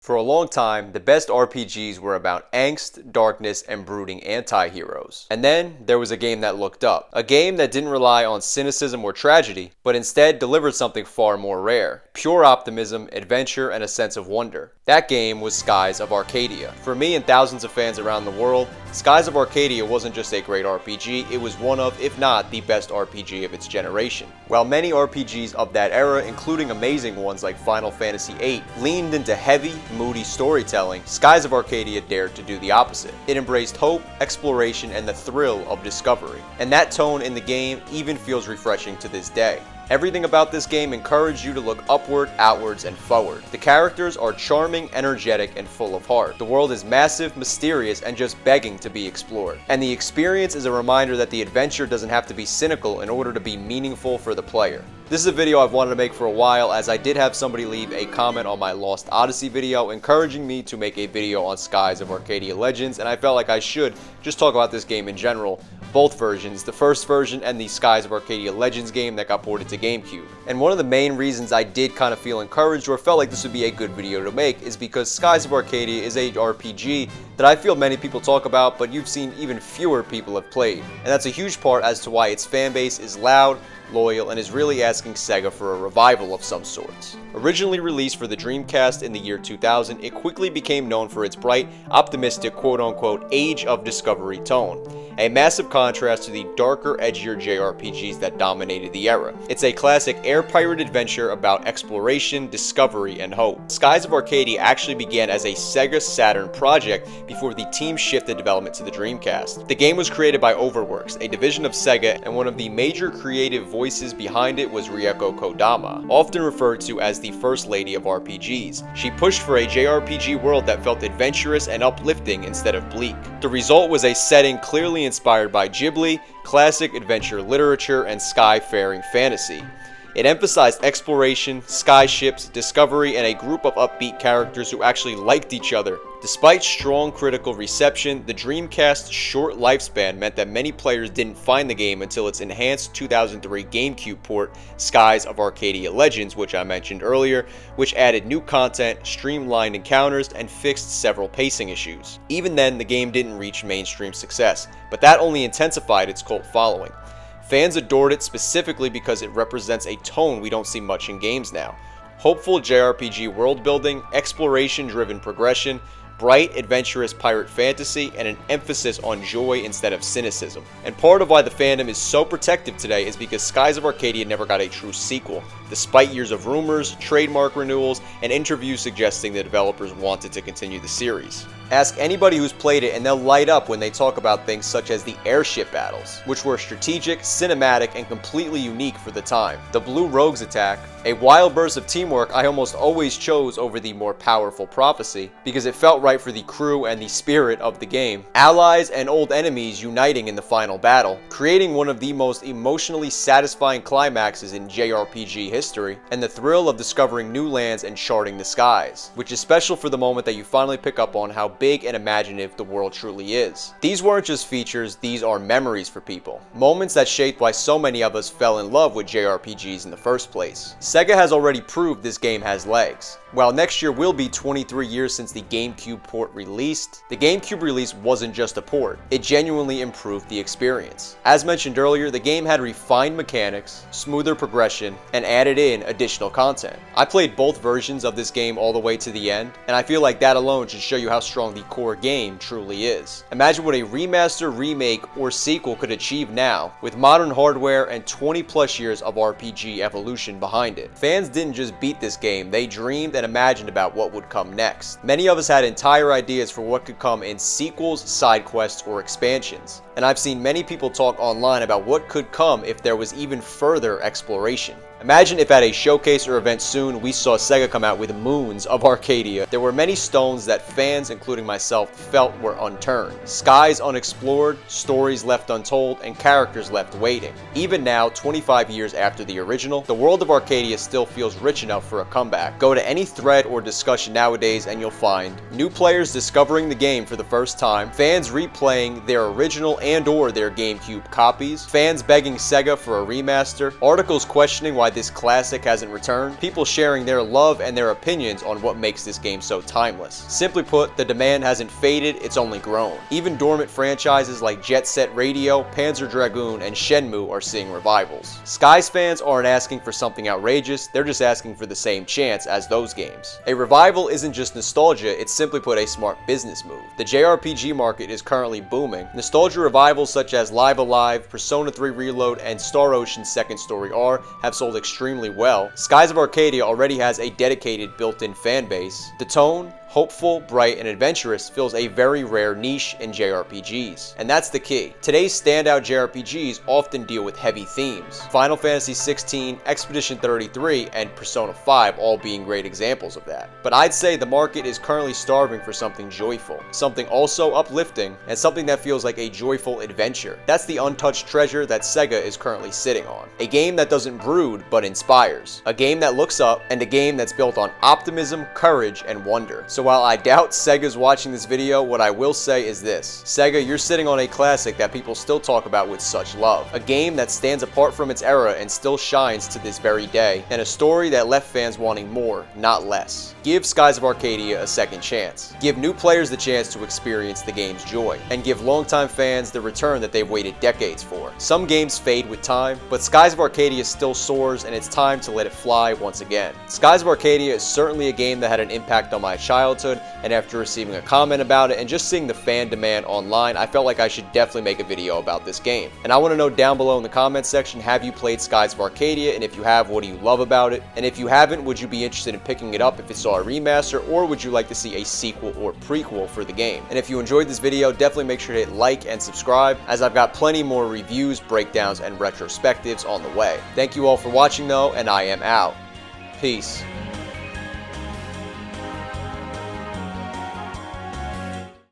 For a long time, the best RPGs were about angst, darkness, and brooding anti-heroes. And then there was a game that looked up. A game that didn't rely on cynicism or tragedy, but instead delivered something far more rare. Pure optimism, adventure, and a sense of wonder. That game was Skies of Arcadia. For me and thousands of fans around the world, Skies of Arcadia wasn't just a great RPG, it was one of, if not, the best RPG of its generation. While many RPGs of that era, including amazing ones like Final Fantasy VIII, leaned into heavy, moody storytelling, Skies of Arcadia dared to do the opposite. It embraced hope, exploration, and the thrill of discovery. And that tone in the game even feels refreshing to this day. Everything about this game encouraged you to look upward, outwards, and forward. The characters are charming, energetic, and full of heart. The world is massive, mysterious, and just begging to be explored. And the experience is a reminder that the adventure doesn't have to be cynical in order to be meaningful for the player. This is a video I've wanted to make for a while, as I did have somebody leave a comment on my Lost Odyssey video encouraging me to make a video on Skies of Arcadia Legends, and I felt like I should just talk about this game in general. Both versions, the first version and the Skies of Arcadia Legends game that got ported to GameCube. And one of the main reasons I did kind of feel encouraged or felt like this would be a good video to make is because Skies of Arcadia is a RPG that I feel many people talk about, but you've seen even fewer people have played. And that's a huge part as to why its fan base is loud, loyal, and is really asking Sega for a revival of some sorts. Originally released for the Dreamcast in the year 2000, it quickly became known for its bright, optimistic quote-unquote age of discovery tone, a massive contrast to the darker, edgier JRPGs that dominated the era. It's a classic air pirate adventure about exploration, discovery, and hope. Skies of Arcadia actually began as a Sega Saturn project before the team shifted development to the Dreamcast. The game was created by Overworks, a division of Sega, and one of the major creative voices behind it was Rieko Kodama, often referred to as the First Lady of RPGs. She pushed for a JRPG world that felt adventurous and uplifting instead of bleak. The result was a setting clearly inspired by Ghibli, classic adventure literature, and sky-faring fantasy. It emphasized exploration, skyships, discovery, and a group of upbeat characters who actually liked each other. Despite strong critical reception, the Dreamcast's short lifespan meant that many players didn't find the game until its enhanced 2003 GameCube port, Skies of Arcadia Legends, which I mentioned earlier, which added new content, streamlined encounters, and fixed several pacing issues. Even then, the game didn't reach mainstream success, but that only intensified its cult following. Fans adored it specifically because it represents a tone we don't see much in games now. Hopeful JRPG world building, exploration-driven progression, bright, adventurous pirate fantasy, and an emphasis on joy instead of cynicism. And part of why the fandom is so protective today is because Skies of Arcadia never got a true sequel, despite years of rumors, trademark renewals, and interviews suggesting the developers wanted to continue the series. Ask anybody who's played it and they'll light up when they talk about things such as the airship battles, which were strategic, cinematic, and completely unique for the time. The Blue Rogues attack, a wild burst of teamwork I almost always chose over the more powerful Prophecy, because it felt right for the crew and the spirit of the game. Allies and old enemies uniting in the final battle, creating one of the most emotionally satisfying climaxes in JRPG history, and the thrill of discovering new lands and charting the skies, which is special for the moment that you finally pick up on how big and imaginative the world truly is. These weren't just features, these are memories for people. Moments that shaped why so many of us fell in love with JRPGs in the first place. Sega has already proved this game has legs. While next year will be 23 years since the GameCube port released, the GameCube release wasn't just a port, it genuinely improved the experience. As mentioned earlier, the game had refined mechanics, smoother progression, and added in additional content. I played both versions of this game all the way to the end, and I feel like that alone should show you how strong the core game truly is. Imagine what a remaster, remake, or sequel could achieve now, with modern hardware and 20 plus years of RPG evolution behind it. Fans didn't just beat this game, they dreamed and imagined about what would come next. Many of us had entire ideas for what could come in sequels, side quests, or expansions. And I've seen many people talk online about what could come if there was even further exploration. Imagine if at a showcase or event soon we saw Sega come out with Moons of Arcadia. There were many stones that fans, including myself, felt were unturned. Skies unexplored, stories left untold, and characters left waiting. Even now, 25 years after the original, the world of Arcadia still feels rich enough for a comeback. Go to any thread or discussion nowadays and you'll find new players discovering the game for the first time, fans replaying their original and or their GameCube copies, fans begging Sega for a remaster, articles questioning why this classic hasn't returned, people sharing their love and their opinions on what makes this game so timeless. Simply put, the demand hasn't faded, it's only grown. Even dormant franchises like Jet Set Radio, Panzer Dragoon, and Shenmue are seeing revivals. Skies fans aren't asking for something outrageous, they're just asking for the same chance as those games. A revival isn't just nostalgia, it's simply put a smart business move. The JRPG market is currently booming. Nostalgia revivals such as Live Alive, Persona 3 Reload, and Star Ocean's Second Story R have sold extremely well. Skies of Arcadia already has a dedicated built-in fan base. The tone, hopeful, bright, and adventurous, fills a very rare niche in JRPGs. And that's the key. Today's standout JRPGs often deal with heavy themes. Final Fantasy XVI, Expedition 33, and Persona 5 all being great examples of that. But I'd say the market is currently starving for something joyful, something also uplifting, and something that feels like a joyful adventure. That's the untouched treasure that Sega is currently sitting on. A game that doesn't brood, but inspires. A game that looks up, and a game that's built on optimism, courage, and wonder. So while I doubt Sega's watching this video, what I will say is this. Sega, you're sitting on a classic that people still talk about with such love. A game that stands apart from its era and still shines to this very day. And a story that left fans wanting more, not less. Give Skies of Arcadia a second chance. Give new players the chance to experience the game's joy. And give longtime fans the return that they've waited decades for. Some games fade with time, but Skies of Arcadia still soars, and it's time to let it fly once again. Skies of Arcadia is certainly a game that had an impact on my childhood, and after receiving a comment about it and just seeing the fan demand online, I felt like I should definitely make a video about this game. And I want to know down below in the comments section, have you played Skies of Arcadia? And if you have, what do you love about it? And if you haven't, would you be interested in picking it up if it saw a remaster, or would you like to see a sequel or prequel for the game? And if you enjoyed this video, definitely make sure to hit like and subscribe, as I've got plenty more reviews, breakdowns, and retrospectives on the way. Thank you all for watching though, and I am out. Peace.